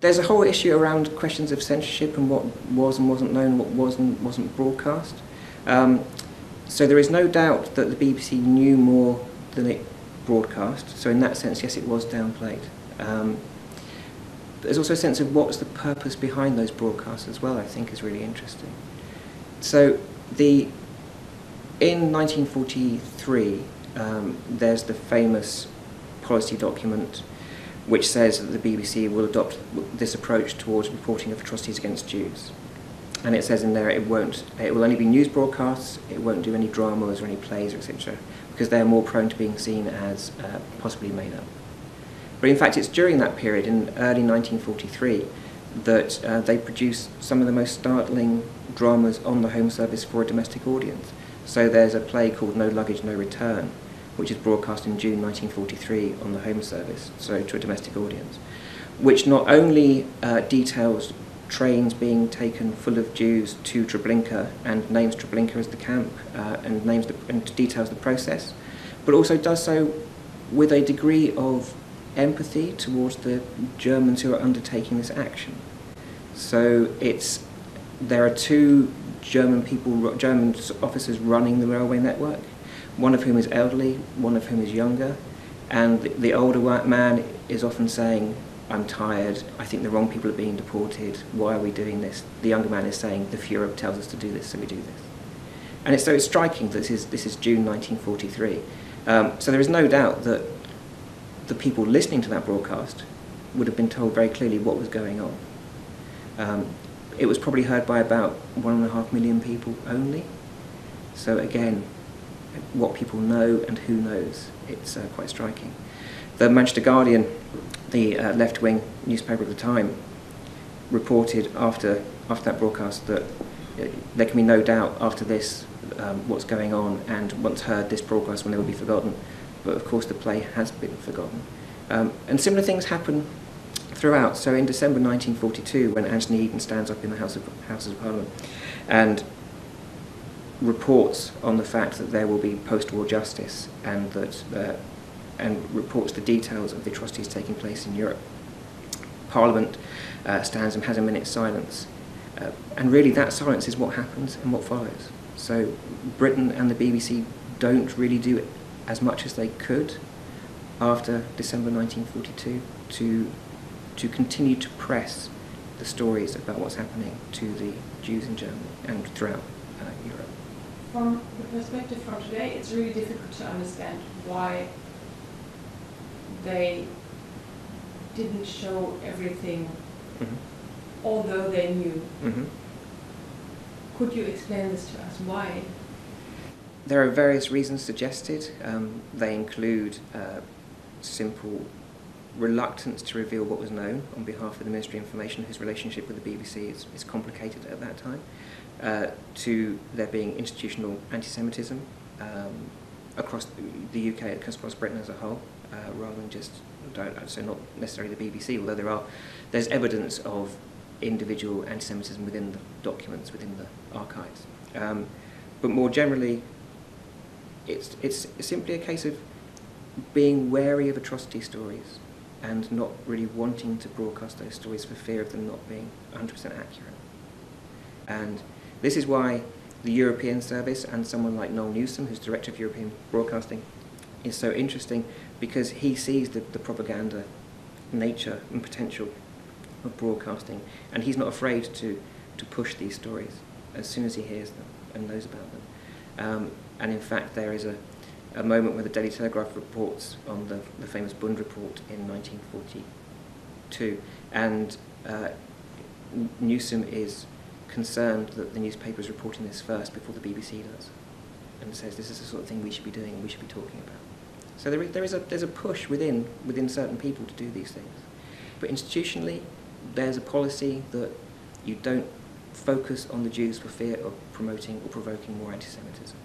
There's a whole issue around questions of censorship and what was and wasn't known, what was and wasn't broadcast. So there is no doubt that the BBC knew more than it broadcast, so in that sense, yes, it was downplayed. There's also a sense of what's the purpose behind those broadcasts as well, I think is really interesting. So in 1943, there's the famous policy document which says that the BBC will adopt this approach towards reporting of atrocities against Jews. And it says in there it will only be news broadcasts, it won't do any dramas or any plays, etc., because they're more prone to being seen as possibly made up. But in fact, it's during that period, in early 1943, that they produced some of the most startling dramas on the Home Service for a domestic audience. So there's a play called No Luggage, No Return, which is broadcast in June 1943 on the Home Service, so to a domestic audience, which not only details trains being taken full of Jews to Treblinka and names Treblinka as the camp and details the process, but also does so with a degree of empathy towards the Germans who are undertaking this action. So there are two German officers running the railway network, one of whom is elderly, one of whom is younger, and the older man is often saying, "I'm tired, I think the wrong people are being deported, why are we doing this?" The younger man is saying, "The Führer tells us to do this, so we do this." And so it's striking that this is June 1943. So there is no doubt that the people listening to that broadcast would have been told very clearly what was going on. It was probably heard by about 1.5 million people only. So again, what people know and who knows, it's quite striking. The Manchester Guardian, the left-wing newspaper at the time, reported after that broadcast that there can be no doubt after this what's going on, and once heard this broadcast will never be forgotten. But of course the play has been forgotten. And similar things happen throughout. So in December 1942, when Anthony Eden stands up in the Houses of Parliament and reports on the fact that there will be post-war justice and reports the details of the atrocities taking place in Europe, Parliament stands and has a minute's silence. And really that silence is what happens and what follows. So Britain and the BBC don't really do as much as they could after December 1942 to continue to press the stories about what's happening to the Jews in Germany and throughout Europe. From the perspective from today, it's really difficult to understand why they didn't show everything, although they knew. Could you explain this to us? Why? There are various reasons suggested. They include simple reluctance to reveal what was known on behalf of the Ministry of Information, whose relationship with the BBC is complicated at that time, to there being institutional anti-Semitism across the UK, across Britain as a whole, rather than just, so not necessarily the BBC, although there's evidence of individual anti-Semitism within the documents, within the archives. But more generally, it's simply a case of being wary of atrocity stories and not really wanting to broadcast those stories for fear of them not being 100% accurate. And this is why the European service and someone like Noel Newsom, who's Director of European Broadcasting, is so interesting, because he sees the propaganda nature and potential of broadcasting, and he's not afraid to push these stories as soon as he hears them and knows about them. And in fact, there is a moment where the Daily Telegraph reports on the famous Bund report in 1942, and Newsom is concerned that the newspaper is reporting this first before the BBC does, and says this is the sort of thing we should be doing and we should be talking about. So there's a push within certain people to do these things. But institutionally, there's a policy that you don't focus on the Jews for fear of promoting or provoking more anti-Semitism.